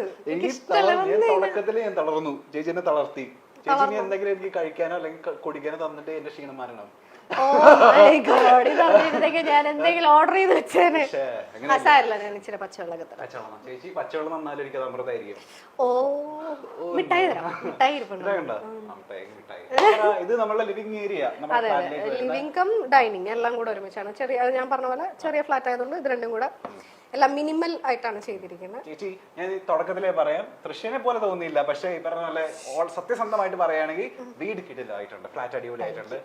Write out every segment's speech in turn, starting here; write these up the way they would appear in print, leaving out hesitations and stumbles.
ഇത്. തുടക്കത്തില് ഞാൻ തളർന്നു, ചേച്ചി എന്നെ തളർത്തി. ചേച്ചി എന്തെങ്കിലും എനിക്ക് കഴിക്കാനോ അല്ലെങ്കിൽ കുടിക്കാനോ തന്നിട്ട് എന്റെ ക്ഷീണം മാറണം. ഞാൻ എന്തെങ്കിലും ഓർഡർ ചെയ്ത് വെച്ചേനെ. ഞാൻ ഇച്ചിരി പച്ചവെള്ളം. ചേച്ചി പച്ചവെള്ളം നന്നാലും എനിക്ക് അമൃതായിരിക്കും. ഓ മിഠായി തരാം, മിഠായി ഇത് നമ്മളെ ലിവിംഗ് ഏരിയ. അതെ, ലിവിംഗ് കം ഡൈനിങ് എല്ലാം കൂടെ ഒരുമിച്ചാണ്. ചെറിയ, ഞാൻ പറഞ്ഞ പോലെ ചെറിയ ഫ്ലാറ്റ് ആയതുകൊണ്ട് ഇത് രണ്ടും കൂടെ എല്ലാം മിനിമൽ ആയിട്ടാണ് ചെയ്തിരിക്കുന്നത്. ചേച്ചി ഞാൻ തുടക്കത്തിലേ പറയാം, തൃശ്ശിനെ പോലെ തോന്നിയില്ല. പക്ഷെ ഈ പറഞ്ഞ പോലെ സത്യസന്ധമായിട്ട് പറയുകയാണെങ്കിൽ വീട് കിട്ടില്ലായിട്ടുണ്ട്, ഫ്ലാറ്റ് അടിപൊളിയായിട്ടുണ്ട്.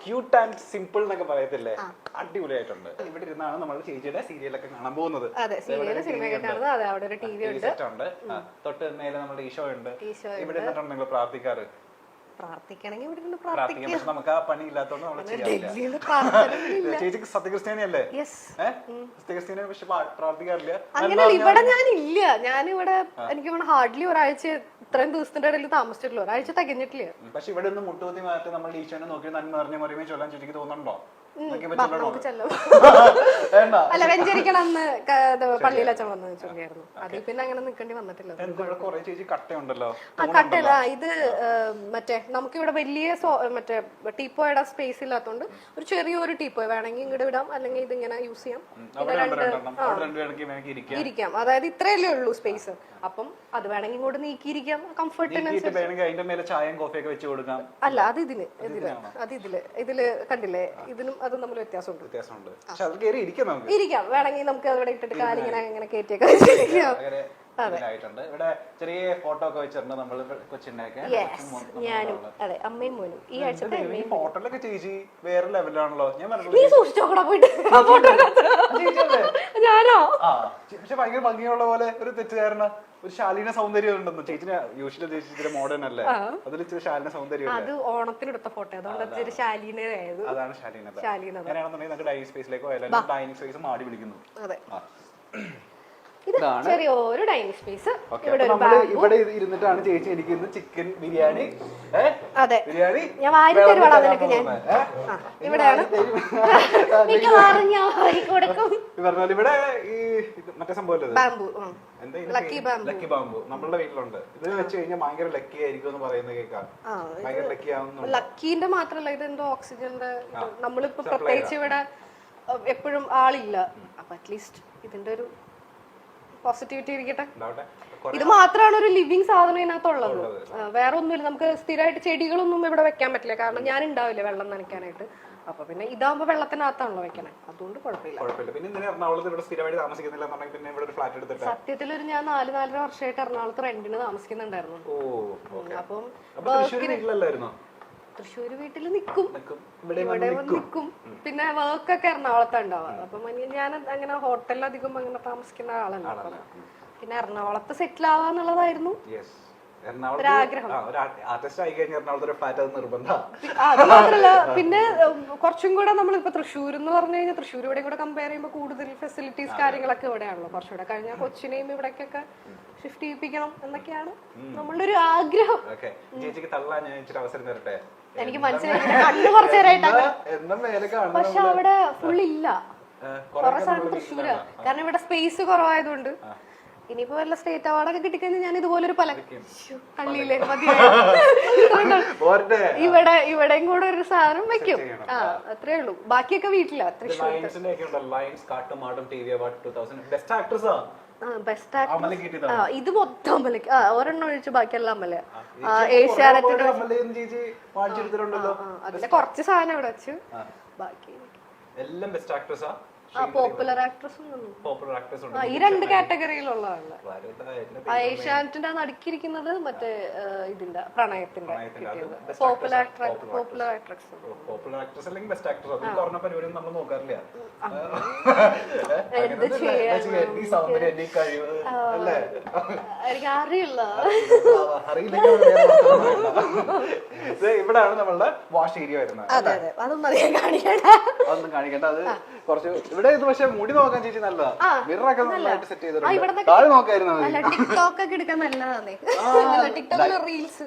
ക്യൂട്ട് ആൻഡ് സിമ്പിൾ എന്നൊക്കെ പറയത്തില്ലേ, അടിപൊളിയായിട്ടുണ്ട്. ഇവിടെ ഇരുന്നാണ് നമ്മൾ ചേച്ചിയുടെ സീരിയലൊക്കെ കാണാൻ പോകുന്നത്. തൊട്ട് മേലെ നമ്മുടെ ഈശോ ഉണ്ട്. ഇവിടെ നിന്നിട്ടാണ് നിങ്ങൾ പ്രാർത്ഥിക്കാറ്? പ്രാർത്ഥിക്കണമെങ്കിൽ ഇവിടെ പ്രാർത്ഥിക്കാം, പക്ഷെ നമുക്ക് ആ പണി ഇല്ലാത്തതുകൊണ്ട് നമ്മൾ ചെയ്യാറില്ല. ചേച്ചിക്ക് സത്യക്രിസ്ത്യാനിയല്ലേ? സത്യക്രിസ്ത്യാനി, പക്ഷെ പ്രാർത്ഥിക്കാറില്ല. അങ്ങനെ ഇവിടെ ഞാനില്ല. ഞാനിവിടെ എനിക്ക് ഹാർഡ്ലി ഒരാഴ്ച, ഇത്രയും ദിവസത്തിന്റെ ഇടയിൽ താമസിച്ചിട്ടില്ല, ഒരാഴ്ച തികഞ്ഞിട്ടില്ല. പക്ഷെ ഇവിടെ ഒന്ന് മുട്ടുകുത്തി മാറ്റി നമ്മൾ ഈശോനെ നോക്കി നന്മ നിറഞ്ഞ മറിയുമേ ചൊല്ലാൻ ചേച്ചിക്ക് തോന്നുന്നുണ്ടോ? അല്ല, വെഞ്ചരിക്കണം എന്ന് പള്ളിയിൽ അച്ഛൻ വന്ന് ചൊല്ലിയായിരുന്നു. അതിൽ പിന്നെ അങ്ങനെ നിൽക്കേണ്ടി വന്നിട്ടില്ല. ആ കട്ടല്ല, ഇത് മറ്റേ നമുക്കിവിടെ വലിയ മറ്റേ ടീപ്പോയുടെ സ്പേസ് ഇല്ലാത്തതുകൊണ്ട് ഒരു ചെറിയൊരു ടീപ്പോയ വേണമെങ്കിൽ ഇങ്ങോട്ട് വിടാം, അല്ലെങ്കിൽ ഇതിങ്ങനെ യൂസ് ചെയ്യാം. ഇരിക്കാം, അതായത് ഇത്രയല്ലേ ഉള്ളൂ സ്പേസ്. അപ്പം അത് വേണമെങ്കിൽ ഇങ്ങോട്ട് നീക്കിയിരിക്കാം, കംഫർട്ടിനനുസരിച്ച്. അല്ല, അത് ഇതില് കണ്ടില്ലേ, ഇതിനും അതും തമ്മിൽ വ്യത്യാസമുണ്ട്. ഇരിക്കാം, വേണമെങ്കിൽ നമുക്ക് അവിടെ ഇട്ടിട്ട് കാലിങ്ങനെ അങ്ങനെ കയറ്റിയൊക്കെ വെച്ചിരിക്കാം. ഇവിടെ ചെറിയ ഫോട്ടോ ഒക്കെ വെച്ചിട്ടുണ്ട് നമ്മൾ കൊച്ചിൻ്റെയൊക്കെ. ഞാനും അതെ, അമ്മയും മോനും ഈ ആഴ്ച ഫോട്ടോയിലൊക്കെ ചേച്ചി വേറെ ലെവലാണല്ലോ. ഞാൻ നീ സൂക്ഷിച്ചോക്കടാ പോയിട്ട്. ഞാനോ? പക്ഷെ ഭയങ്കര ഭംഗിയുള്ള പോലെ ഒരു തെറ്റുകാരന, ഒരു ശാലീന സൗന്ദര്യം ഉണ്ടെന്ന്. ചേച്ചിന് യൂഷ്വലി ചേച്ചി മോഡേൺ അല്ലേ, അതിൽ ഇച്ചിരി ശാലീന സൗന്ദര്യം. അത് ഓണത്തിനെടുത്ത ഫോട്ടോ, അതുകൊണ്ട് ശാലീനയായത്. അതാണ് ശാലീനത. അങ്ങനെയാണെന്നുണ്ടെങ്കിൽ നമുക്ക് ഡൈനിങ് സ്പേസിലേക്ക് പോയാലും ഡൈനിങ് സ്പേസ് മാടി വിളിക്കുന്നു. അതെ, ചെറിയൊരു ഡൈനിങ് സ്പേസ്. ഇവിടെ ഇരുന്നിട്ടാണ് ചേച്ചി എനിക്ക് ഇന്ന് ചിക്കൻ ബിരിയാണി. അതെ, ഞാൻ വാരി തരുവാണ് നിനക്ക്. ഞാൻ ഇവിടെയാണ് ഇവിടെ ഈ മറ്റേ സംഭവം ബാംബു, ലക്കി ബാംബു നമ്മളുടെ വീട്ടിലുണ്ട്. ഇത് വെച്ച് കഴിഞ്ഞാൽ ഭയങ്കര ലക്കി ആയിരിക്കും എന്ന് പറയുന്നത് കേൾക്കാം. ഭയങ്കര ലക്കി ആവുന്നു. ലക്കീന്റെ മാത്രല്ല, ഇത് എന്തോ ഓക്സിജന്റെ, നമ്മളിപ്പോ പ്രത്യേകിച്ച് ഇവിടെ എപ്പോഴും ആളില്ല, അപ്പൊ അറ്റ്ലീസ്റ്റ് ഇതിന്റെ ഒരു പോസിറ്റിവിറ്റി ഇരിക്കട്ടെ. ഇത് മാത്രമാണ് ഒരു ലിവിങ് സാധനം ഇതിനകത്തുള്ളത്, വേറെ ഒന്നുമില്ല. നമുക്ക് സ്ഥിരമായിട്ട് ചെടികളൊന്നും ഇവിടെ വെക്കാൻ പറ്റില്ല, കാരണം ഞാൻ ഉണ്ടാവില്ല വെള്ളം നനയ്ക്കാനായിട്ട്. അപ്പൊ പിന്നെ ഇതാകുമ്പോ വെള്ളത്തിനകത്താണല്ലോ വെക്കണേ, അതുകൊണ്ട് കുഴപ്പമില്ല. സത്യത്തിൽ ഞാൻ 4-4.5 വർഷമായിട്ട് എറണാകുളത്ത് റെന്റിന് താമസിക്കുന്നുണ്ടായിരുന്നു. അപ്പം തൃശ്ശൂര് വീട്ടിൽ നിക്കും, ഇവിടെ നിക്കും. പിന്നെ വർക്കൊക്കെ എറണാകുളത്ത് ഉണ്ടാവുക. അപ്പം ഞാൻ അങ്ങനെ ഹോട്ടലിൽ അധികം അങ്ങനെ താമസിക്കുന്ന ആളല്ല. പിന്നെ എറണാകുളത്ത് സെറ്റിൽ ആവാന്നുള്ളതായിരുന്നു ഒരാഗ്രഹം. അത് മാത്രല്ല, പിന്നെ കുറച്ചും കൂടെ നമ്മളിപ്പോ തൃശ്ശൂർ എന്ന് പറഞ്ഞു കഴിഞ്ഞാൽ തൃശ്ശൂർ ഇവിടെ കൂടെ കമ്പയർ ചെയ്യുമ്പോൾ കൂടുതൽ ഫെസിലിറ്റീസ് കാര്യങ്ങളൊക്കെ ഇവിടെയാണല്ലോ. കുറച്ചുകൂടെ കഴിഞ്ഞാൽ കൊച്ചിനെയും ഇവിടേക്കൊക്കെ ഷിഫ്റ്റ് ചെയ്യിപ്പിക്കണം എന്നൊക്കെയാണ് നമ്മളുടെ ഒരു ആഗ്രഹം. എനിക്ക് മനസ്സിലായി, കണ്ണു കുറച്ചു നേരമായിട്ട്. പക്ഷെ അവിടെ ഫുള്ളില്ല, കുറെ സാധനം തൃശ്ശൂരാ, കാരണം ഇവിടെ സ്പേസ് കുറവായതുകൊണ്ട്. ഇനിയിപ്പോ വല്ല സ്റ്റേറ്റ് അവാർഡൊക്കെ കിട്ടിക്കഴിഞ്ഞാൽ ഞാൻ ഇതുപോലൊരു പള്ളിയിലെ ഇവിടെയും കൂടെ ഒരു സാധനം വെക്കും. അത്രേ ഉള്ളൂ, ബാക്കിയൊക്കെ വീട്ടിലാ. തൃശ്ശൂർ ബെസ്റ്റ് ആക്ടർ ഇത് മൊത്തം അമ്മലേക്ക്, ഒരെണ്ണം ഒഴിച്ച് ബാക്കിയെല്ലാം അമ്മല. ഏഷ്യാനെറ്റിന്റെ അതിന്റെ കുറച്ച് സാധനം ഇവിടെ വെച്ച്, ബാക്കി എല്ലാം ബെസ്റ്റ് ആക്ട്രസാ. പോപ്പുലർ ആക്ട്രസും ഈ 2 കാറ്റഗറിയിലുള്ളതാണ്. ഏഷ്യാനെറ്റിന്റെ നടുക്കിയിരിക്കുന്നത് മറ്റേ ഇതിന്റെ പ്രണയത്തിന്റെ പോപ്പുലർ ആക്ട്രസ്. എനിക്ക് അറിയില്ല. ഇവിടെയാണ് നമ്മളുടെ വാഷ് ഏരിയ വരുന്നത്. അതെ അതെ, അതൊന്നും അധികം കാണിക്കണ്ട. അത് കുറച്ച് ഇവിടെ ഇത് പക്ഷെ മുടി നോക്കാൻ ചേച്ചി നല്ലതാ. മിററൊക്കെ നന്നായിട്ട് സെറ്റ് ചെയ്തിട്ടുണ്ട്. താഴെ നോക്കായിരുന്നു ടിക്ടോക്ക് ഒക്കെ എടുക്കാൻ നല്ലതാണ്. ടിക്ടോക്കിലെ റീൽസ്.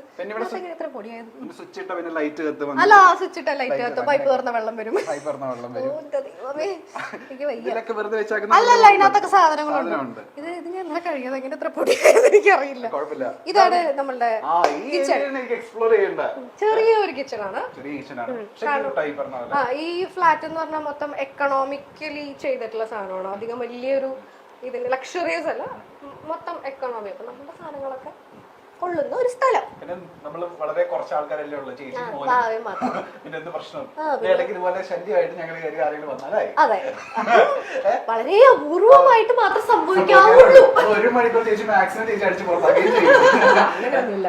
സ്വിച്ച് ഇട്ട പിന്നെ ലൈറ്റ് കത്തും. അല്ല, സ്വിച്ച് ഇട്ട ലൈറ്റ് കത്തും, പൈപ്പ് തുറന്ന വെള്ളം വരും. ഇതൊക്കെ വെറുതെ വെച്ചാൽ അല്ലല്ല, ഇതിനകത്തൊക്കെ സാധനങ്ങളുണ്ട്. ഇത് ഞാൻ കഴിയാതെ എങ്ങനെ എത്ര പൊടിയായെന്ന് എനിക്കറിയില്ല. കുഴപ്പമില്ല. ഇതാണ് നമ്മളുടെ എക്സ്പ്ലോർ ചെയ്യണ്ട ചെറിയൊരു കിച്ചണാണ്. ഈ ഫ്ലാറ്റ് എന്ന് പറഞ്ഞാൽ മൊത്തം എക്കണോമിക്കലി ചെയ്തിട്ടുള്ള സാധനമാണ്. അധികം വലിയൊരു ഇതിന്റെ ലക്ഷറിയസ് അല്ല, മൊത്തം എക്കണോമി. അപ്പൊ നമ്മുടെ സാധനങ്ങളൊക്കെ കൊള്ളുന്ന ഒരു സ്ഥലം. പിന്നെ നമ്മള് വളരെ കുറച്ച് ആൾക്കാരല്ലേ ഉള്ളൂ, ചേച്ചി പിന്നെ എന്ത് പ്രശ്നം? ഇടയ്ക്ക് ഇതുപോലെ ശല്യമായിട്ട് ഞങ്ങൾ കയറി ആരെങ്കിലും വന്നാലായി. അതെ, വളരെ അപൂർവമായിട്ട് മാത്രം സംഭവിക്കാവുള്ളൂ. 1 മണിക്കൂർ ചേച്ചി മാക്സിമം ചേച്ചി അടിച്ച് പുറത്താക്കുകയും ചെയ്യും. അങ്ങനെയൊന്നുമില്ല.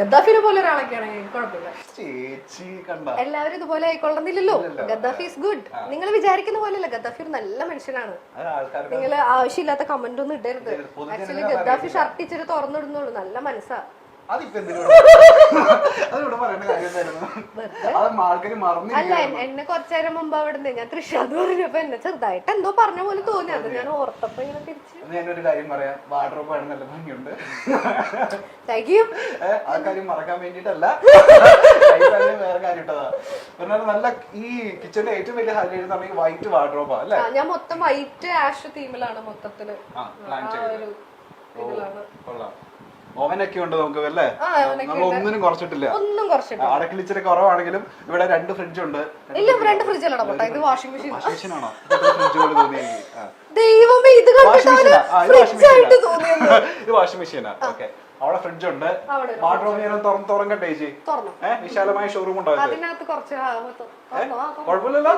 ഗദ്ദാഫിനെ പോലെ ഒരാളൊക്കെയാണ് കുഴപ്പമില്ല. ചേച്ചി കണ്ട എല്ലാവരും ഇതുപോലെ ആയിക്കൊള്ളുന്നില്ലല്ലോ. Gaddafi is good. നിങ്ങൾ വിചാരിക്കുന്ന പോലെയല്ല, ഗദ്ദാഫി ഒരു നല്ല മനുഷ്യനാണ്. നിങ്ങൾ ആവശ്യമില്ലാത്ത കമന്റ് ഒന്നും ഇടരുത്. ആക്ച്വലി ഗദ്ദാഫി ഷർട്ട് ഇച്ചിരി തുറന്നിടുന്നുള്ളൂ, നല്ല മനസ്സാ. അല്ല, എന്നെ കുറച്ചേരം മുമ്പ് അവിടെ ഞാൻ തൃശ്ശാന്ന് പറഞ്ഞപ്പോ എന്നെ ചെറുതായിട്ട് എന്തോ പറഞ്ഞ പോലെ തോന്നി. അത് ഞാൻ ഓർത്തപ്പോ ഇങ്ങനെ തിരിച്ചു. ഞാനൊരു കാര്യം പറയാം, വാർഡ്രോബ് ആണ് നല്ല ഭംഗിയുണ്ട്. Thank you. ആ കാര്യം മറക്കാൻ വേണ്ടിട്ടല്ല, വേറെ കാര്യം ഇട്ടതാ. നല്ല ഈ കിച്ചണിന്റെ ഏറ്റവും വലിയ ഹൈലൈറ്റ് എന്ന് പറഞ്ഞാൽ വൈറ്റ് വാർഡ്രോബാ അല്ലേ? ഞാൻ മൊത്തം വൈറ്റ് ആഷ് തീമിലാണ് മൊത്തത്തില്. ഓവനൊക്കെ ഉണ്ട് നമുക്ക് അല്ലേ? നമ്മൾ ഒന്നിനും കുറച്ചിട്ടില്ല. അടക്കിൽ ഇച്ചിരി കുറവാണെങ്കിലും ഇവിടെ 2 ഫ്രിഡ്ജ് ഉണ്ട്. ഇല്ല, 2 ഫ്രിഡ്ജ് അല്ല, ഇത് വാഷിംഗ് മെഷീൻ. വാഷിംഗ് ആണോ? ഫ്രിഡ്ജ് പോലെ തോന്നി എനിക്ക്. ദൈവമേ, ഇത് ഇത് വാഷിംഗ് മെഷീനാ. ഓക്കെ, അവിടെ ഫ്രിഡ്ജ് ഉണ്ട്. വാർഡ്രോബ് ഞാൻ തുറക്കട്ടെ ചേച്ചി? വിശാലമായ ഷോറൂം ഉണ്ടാവും. അതിനകത്ത് കുറച്ച് കുഴപ്പമില്ലല്ലോ,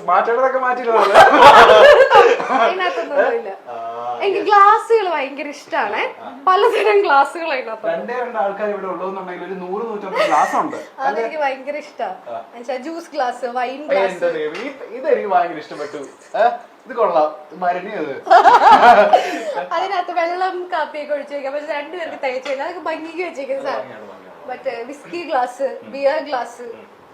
സ്മാർട്ട് മാറ്റിയില്ല. എനിക്ക് ഗ്ലാസുകൾ ഭയങ്കര ഇഷ്ടമാണ്. പലതരം ഗ്ലാസുകൾ അതിനകത്ത്. 2 ആൾക്കാർ ഇവിടെ ഉള്ളതെന്നുണ്ടെങ്കിൽ ഒരു 100-150 ഗ്ലാസ് ഉണ്ട്. അതെനിക്ക് ഭയങ്കര ഇഷ്ടമാണ്. Juice glass, wine glass. ഇതെനിക്ക് ഭയങ്കര ഇഷ്ടപ്പെട്ടു. ഇത് കൊള്ളാം, മരുന്നിയത്. അതിനകത്ത് വെള്ളം കാപ്പിയൊക്കെ ഒഴിച്ചു വെക്കാം. പക്ഷെ 2 പേർക്ക് തികച്ചു കഴിഞ്ഞാൽ അതൊക്കെ ഭംഗിക്ക് വെച്ചേക്കുന്ന സാധനം. മറ്റേ വിസ്കി ഗ്ലാസ്, ബിയർ ഗ്ലാസ്,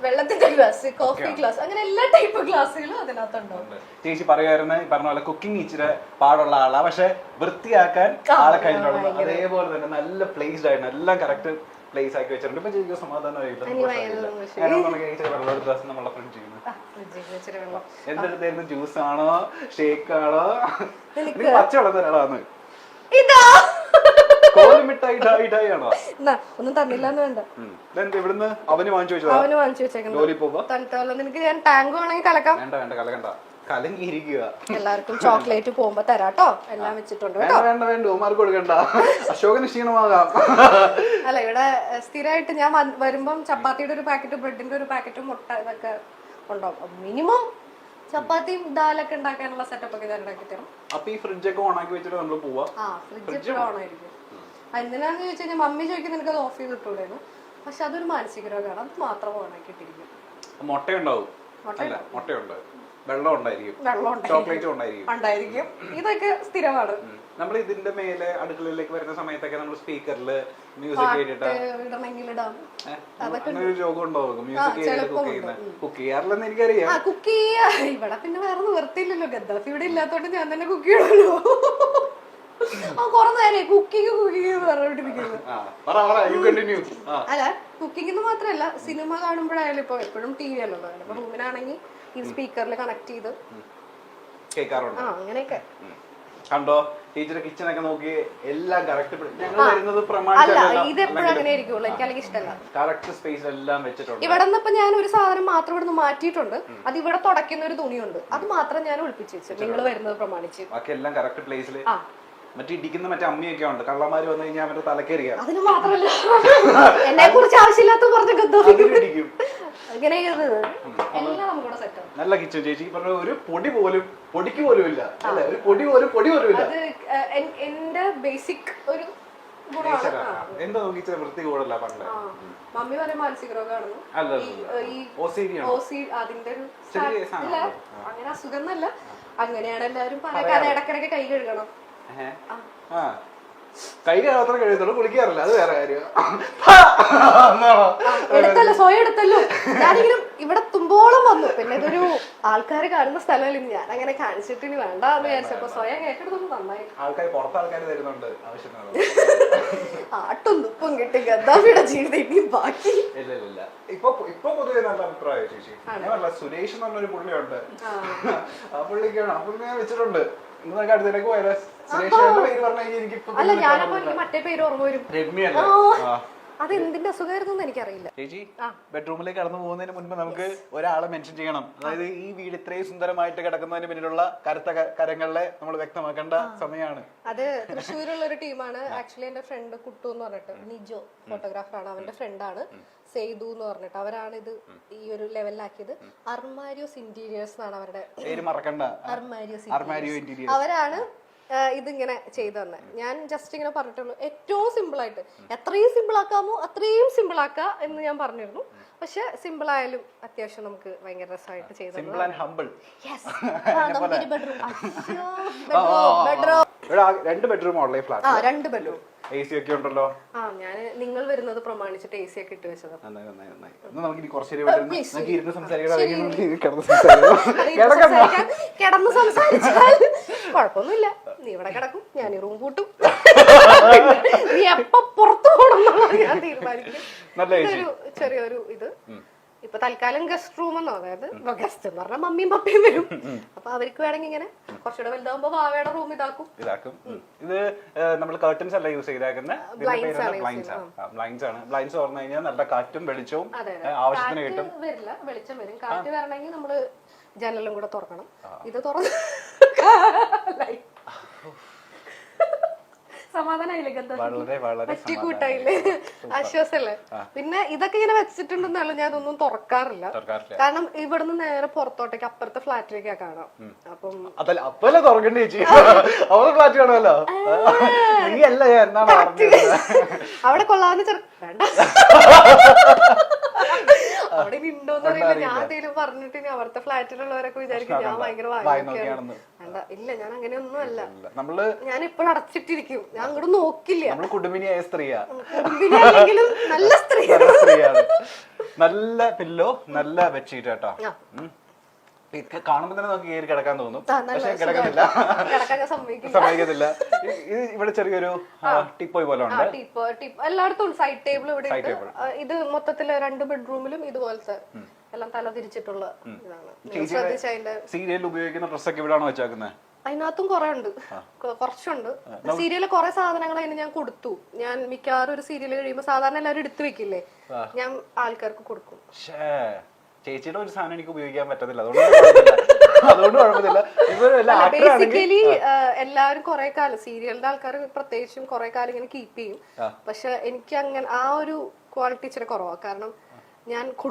വെള്ളത്തിന്റെ ഗ്ലാസ്, കോഫി ഗ്ലാസ്, അങ്ങനെ എല്ലാ ടൈപ്പ് ഗ്ലാസ്സുകളും അതിനകത്തുണ്ടാവും. ചേച്ചി പറയുമായിരുന്നു, ഈ പറഞ്ഞ പോലെ കുക്കിംഗ് ഇച്ചിരി പാടുള്ള ആളാ, പക്ഷെ വൃത്തിയാക്കാൻ ആളെ കഴിഞ്ഞുള്ളൂ. അതേപോലെ തന്നെ നല്ല പ്ലേസ്ഡ് ആയിട്ട് എല്ലാം കറക്റ്റ് പ്ലേസ് ആക്കി വെച്ചിട്ടുണ്ട്. ഇപ്പൊ ചേച്ചിക്ക് സമാധാനമായിട്ട് നമ്മളെ ഫ്രിഡ്ജ് ചെയ്യുന്നു. എന്തെടുത്തായിരുന്നു? ജ്യൂസ് ആണോ, ഷേക്ക് ആണോ, പച്ചവെള്ളം തരാളാന്ന്? ആണോ? ഒന്നും തന്നില്ലാന്ന് വേണ്ട. ഇവിടുന്ന് അവന് വാങ്ങിച്ചു വെച്ചേക്കുന്നത്. നിനക്ക് ഞാൻ ടാങ്ക് വേണമെങ്കിൽ കലക്കാം. വേണ്ട വേണ്ട, കലക്കണ്ട, കലങ്ങിയിരിക്കുക. എല്ലാവർക്കും ചോക്ലേറ്റ് പോകുമ്പോ തരാട്ടോ. എല്ലാം വെച്ചിട്ടുണ്ട്. വേണ്ട വേണ്ട, ഉമാർക്ക് കൊടുക്കണ്ട, അശോകന് ക്ഷീണമാകാം. അല്ല, ഇവിടെ സ്ഥിരമായിട്ട് ഞാൻ വരുമ്പം ചപ്പാത്തിയുടെ ഒരു പാക്കറ്റ്, ബ്രെഡിന്റെ ഒരു പാക്കറ്റും, മുട്ട, ഇതൊക്കെ ഉണ്ടാവും. മിനിമം ചപ്പാത്തിയും ദാലൊക്കെ ഉണ്ടാക്കാനുള്ള സെറ്റപ്പ് ഒക്കെ ഞാൻ ഉണ്ടാക്കി തരും. അപ്പൊ ഈ ഫ്രിഡ്ജൊക്കെ ഓണാക്കി വെച്ചിട്ട് നമ്മൾ പോവാ? ഫ്രിഡ്ജ് ഓൺ ആയിരിക്കും. എന്തിനാന്ന് ചോദിച്ചു കഴിഞ്ഞാൽ മമ്മി ചോദിക്കുന്നത് നിനക്ക് അത് ഓഫ് ചെയ്ത് ഇട്ടൂടെയാണ്. പക്ഷെ അതൊരു മാനസിക രോഗമാണ്. അത് മാത്രം ഓണാക്കി ഇട്ടിരിക്കും. മുട്ടയുണ്ടാവും. മുട്ടയുണ്ട്, വെള്ളം ഉണ്ടായിരിക്കും, ചോക്ലേറ്റും ഉണ്ടായിരിക്കും. ഇതൊക്കെ സ്ഥിരമാണ്. നമ്മൾ ഇതിന്റെ മേലെ അടുക്കളയിലേക്ക് വരുന്ന സമയത്തൊക്കെ നമ്മൾ സ്പീക്കറില് മ്യൂസിക് കേട്ടിട്ട് രോഗം ഉണ്ടാവും. മ്യൂസിക് കുക്ക് ചെയ്യാറില്ലെന്ന് എനിക്കറിയാം. കുക്ക് ചെയ്യാ ഇവിടെ പിന്നെ വേറെ നിവർത്തിയില്ലല്ലോ. ഗദ്ദാഫി ഇവിടെ ഇല്ലാത്തോണ്ട് ഞാൻ തന്നെ കുക്ക് ചെയ്യണല്ലോ. കൊറേ നേരം കുക്കിംഗ് പറഞ്ഞോണ്ടിരിക്കുന്നത്. അല്ല, കുക്കിംഗ് മാത്രല്ല, സിനിമ കാണുമ്പോഴായാലും ഇപ്പൊ എപ്പോഴും ടി വി അല്ലല്ലോ. ഇപ്പൊ റൂമിനാണെങ്കിൽ ഈ സ്പീക്കറിൽ കണക്ട് ചെയ്ത് കേൾക്കാറുണ്ട്. അങ്ങനെയൊക്കെ കണ്ടോ, ടീച്ചർ കിച്ചൺ ഒക്കെ നോക്കി എല്ലാം കറക്റ്റ്. ഇത് എപ്പോഴും അങ്ങനെ ആയിരിക്കുള്ളൂ. എനിക്ക് അല്ലെങ്കിൽ ഇഷ്ടമല്ല. കറക്റ്റ് സ്പേസ് എല്ലാം വെച്ചിട്ടുണ്ട്. ഇവിടെ നിന്ന് ഇപ്പൊ ഞാൻ ഒരു സാധനം മാത്രം ഇവിടെ നിന്ന് മാറ്റിയിട്ടുണ്ട്. അത് ഇവിടെ തുടയ്ക്കുന്ന ഒരു തുണിയുണ്ട്, അത് മാത്രം ഞാൻ ഒളിപ്പിച്ചു വെച്ചു നിങ്ങൾ വരുന്നത് പ്രമാണിച്ച്. ബാക്കി എല്ലാം കറക്റ്റ് പ്ലേസിൽ. മറ്റേ ഇടിക്കുന്ന മറ്റേ അമ്മിയൊക്കെ ഉണ്ട്, കള്ളന്മാര് വന്നു കഴിഞ്ഞാൽ അവരുടെ തലക്കേറിയാ. അതിന് മാത്രല്ല, എന്നെ കുറിച്ച് ആവശ്യമില്ലാത്ത പറഞ്ഞിരിക്കും. നല്ല കിച്ചൺ ചേച്ചി പറഞ്ഞ ഒരു പൊടി പോലും, പൊടിക്ക് പോലും ഇല്ല അല്ലെ? ഒരു പൊടി പോലും ഇല്ല. എന്റെ ബേസിക് ഒരു എന്താ നോക്കിച്ച വൃത്തി കൂടല്ല. പണ്ട് മമ്മി പറയും മാനസിക രോഗമാണെന്ന്. അതിന്റെ ഒരു അങ്ങനെ അസുഖം എന്നല്ല, അങ്ങനെയാണ് എല്ലാവരും പറയാൻ. കാരണം ഇടക്കിടക്ക് കൈ കഴുകണം. കൈ മാത്രം കഴിയത്തുള്ളൂ, കുളിക്കാറില്ല, അത് വേറെ കാര്യം. എടുത്തല്ലോ, സ്വയം എടുത്തല്ലോ. ഞാനിങ്ങനെ ഇവിടെ തുമ്പോളം വന്നു. പിന്നെ ഇതൊരു ആൾക്കാര് കാണുന്ന സ്ഥലമല്ല, ഞാൻ അങ്ങനെ കാണിച്ചിട്ട് ഇനി വേണ്ട എന്ന് വിചാരിച്ചപ്പോ സ്വയം ഏറ്റെടുത്തൊന്നും നന്നായി. ആൾക്കാർ പുറത്ത് ആൾക്കാർ തരുന്നുണ്ട് ആവശ്യത്തിനുള്ള ആട്ടും തുപ്പും കിട്ടി. ഗദ്ദാഫിയുടെ ജീവിതം ഇനി ബാക്കി ഇല്ല. ഇപ്പൊ പൊതുവെ നല്ല അഭിപ്രായം ചേച്ചി. ഞാൻ സുരേഷ് എന്ന് പറഞ്ഞൊരു പുള്ളിയുണ്ട്, ആ പുള്ളിക്കാണ്. ആ പുള്ളി ഞാൻ വെച്ചിട്ടുണ്ട്. ഇന്നൊക്കെ അടുത്തേക്ക് പോയാലോ? സുരേഷേട്ടന്റെ പേര് പറഞ്ഞു കഴിഞ്ഞാൽ എനിക്കിപ്പോ അല്ല ഞാനപ്പോ എനിക്ക് മറ്റേ പേര് ഓർമ്മ വരും. രമ്യല്ലേ? അത് എന്തിന്റെ അസുഖമായിരുന്നു എനിക്കറിയില്ല. ചേച്ചി ബെഡ്റൂമിലേക്ക് കടന്നു പോകുന്നതിന് മുൻപ് നമുക്ക് ഒരാളെ മെൻഷൻ ചെയ്യണം. അതായത് ഈ വീട് ഇത്രയും സുന്ദരമായിട്ട് കിടക്കുന്നതിന് പിന്നിലുള്ള കറുത്ത കരങ്ങളെ നമ്മൾ വ്യക്തമാക്കേണ്ട സമയമാണ്. അത് തൃശ്ശൂരുള്ള ഒരു ടീമാണ്. ആക്ച്വലി എന്റെ ഫ്രണ്ട് കുട്ടു എന്ന് പറഞ്ഞിട്ട് നിജോ ഫോട്ടോഗ്രാഫറാണ്, അവന്റെ ഫ്രണ്ടാണ് സെയ്തു എന്ന് പറഞ്ഞിട്ട്. അവരാണ് ഇത് ഈ ഒരു ലെവലിലാക്കിയത്. അർമാരിയോസ് ഇന്റീരിയേഴ്സ് എന്നാണ് അവരുടെ പേര് മറക്കണ്ട. അർമാരിയോ ഇന്റീരിയേഴ്സ് അവരാണ് ഇതിങ്ങനെ ചെയ്തു തന്നെ. ഞാൻ ജസ്റ്റ് ഇങ്ങനെ പറഞ്ഞിട്ടുള്ളൂ ഏറ്റവും സിമ്പിൾ ആയിട്ട് എത്രയും സിമ്പിൾ ആക്കാമോ അത്രയും സിമ്പിൾ ആക്കുക എന്ന് ഞാൻ പറഞ്ഞിരുന്നു. പക്ഷെ സിമ്പിൾ ആയാലും അത്യാവശ്യം നമുക്ക് ഭയങ്കര രസമായിട്ട് ചെയ്തു. രണ്ട് ബെഡ്റൂം ഉള്ള ഫ്ലാറ്റ്. 2 ബെഡ്റൂം AC ഒക്കെ ഉണ്ടല്ലോ. ഞാൻ നിങ്ങൾ വരുന്നത് പ്രമാണിച്ചിട്ട് AC ഒക്കെ ഇട്ട് വെച്ചത്. കിടന്ന് സംസാരിച്ചാൽ കുഴപ്പമൊന്നുമില്ല. നീ ഇവിടെ കിടക്കും, ഞാൻ ഈ റൂം പൂട്ടും. നീ എപ്പോ പുറത്തു പോകണം എന്നുള്ളത് ഞാൻ തീരുമാനിക്കും. ചെറിയൊരു ഇത് ഇപ്പൊ തൽക്കാലം ഗസ്റ്റ് റൂം എന്നോ, അതായത് ഗസ്റ്റ് എന്ന് പറഞ്ഞാൽ മമ്മിയും പപ്പയും വരും. അപ്പൊ അവർക്ക് വേണമെങ്കിൽ ഇങ്ങനെ കുറച്ചുകൂടെ വലുതാകുമ്പോ വാവയുടെ റൂം ഇതാക്കും. ഇത് നമ്മൾ കർട്ടൻസ് അല്ല യൂസ് ചെയ്തേക്കുന്നത്, ബ്ലൈൻഡ്സ് ആണ്. ബ്ലൈൻഡ്സ് തുറന്നു കഴിഞ്ഞാൽ നല്ല കാറ്റും വെളിച്ചവും ആവശ്യത്തിന് കിട്ടും. വരില്ല, വെളിച്ചം വരും. കാറ്റ് വരണമെങ്കിൽ നമ്മള് ജനലും കൂടെ തുറക്കണം. ഇത് തുറന്ന് സമാധാനായില്ലേ, ആശ്വാസല്ലേ. പിന്നെ ഇതൊക്കെ ഇങ്ങനെ വെച്ചിട്ടുണ്ടെന്നല്ല ഞാൻ ഇതൊന്നും തുറക്കാറില്ല. കാരണം ഇവിടുന്ന് നേരെ പുറത്തോട്ടേക്ക് അപ്പുറത്തെ ഫ്ലാറ്റിലേക്കാ കാണാം. അപ്പം അപ്പല്ലേ തുറക്കണ്ടേ ചേച്ചി? അവളെ ഫ്ലാറ്റ് കാണുമല്ലോ. അവിടെ കൊള്ളാവുന്ന വേണ്ട, അവിടെ ഉണ്ടോന്ന് അറിയില്ല. ഞാൻ എന്തെങ്കിലും പറഞ്ഞിട്ട് ഇനി അവിടുത്തെ ഫ്ലാറ്റിലുള്ളവരൊക്കെ വിചാരിക്കും ഞാൻ ഭയങ്കര വാങ്ങിക്കാണ്. വേണ്ട, ഇല്ല, ഞാൻ അങ്ങനെയൊന്നും അല്ല. ഞാൻ ഇപ്പോഴും അടച്ചിട്ടിരിക്കും, ഞാൻ അങ്ങോട്ട് നോക്കില്ല. കുടുംബിനിയായ സ്ത്രീയാ, കുടുംബിനിയാണെങ്കിലും നല്ല സ്ത്രീയാണ്. നല്ല പില്ലോ, നല്ല ബെഡ്ഷീറ്റ് കേട്ടോ. കാണുമ്പോ തന്നെ നമുക്ക് കയറി കിടക്കാൻ തോന്നും, പക്ഷെ കിടക്കുന്നില്ല, സമ്മതിക്കത്തില്ല. ഇത് ഇവിടെ ചെറിയൊരു ടിപ്പോയ് പോലെ ഉണ്ട്. എല്ലായിടത്തും സൈഡ് ടേബിൾ ഇവിടെ. ഇത് മൊത്തത്തില് 2 ബെഡ്റൂമിലും ഇതുപോലത്തെ എല്ലാം തല തിരിച്ചിട്ടുള്ള ഇതാണ്. സീരിയൽ ഉപയോഗിക്കുന്ന ഡ്രസ്സൊക്കെ ഇവിടെയാണോ വെച്ചേക്കുന്നത്? അതിനകത്തും കുറെ ഉണ്ട്, കുറച്ചുണ്ട്. സീരിയലിൽ കുറെ സാധനങ്ങൾ അതിന് ഞാൻ കൊടുത്തു. ഞാൻ മിക്കവാറും ഒരു സീരിയൽ കഴിയുമ്പോ സാധാരണ എല്ലാവരും എടുത്തു വെക്കില്ലേ, ഞാൻ ആൾക്കാർക്ക് കൊടുക്കും. ചേച്ചിയുടെ ഒരു സാധനം എനിക്ക് ഉപയോഗിക്കാൻ പറ്റത്തില്ല, അതുകൊണ്ട് കുഴപ്പമില്ല. ബേസിക്കലി എല്ലാവരും കുറെ കാലം സീരിയലിന്റെ ആൾക്കാർ പ്രത്യേകിച്ചും കുറെ കാലം ഇങ്ങനെ കീപ്പ് ചെയ്യും. പക്ഷെ എനിക്ക് അങ്ങനെ ആ ഒരു ക്വാളിറ്റി ഇച്ചിരി കുറവാണ്. കാരണം ഞാൻ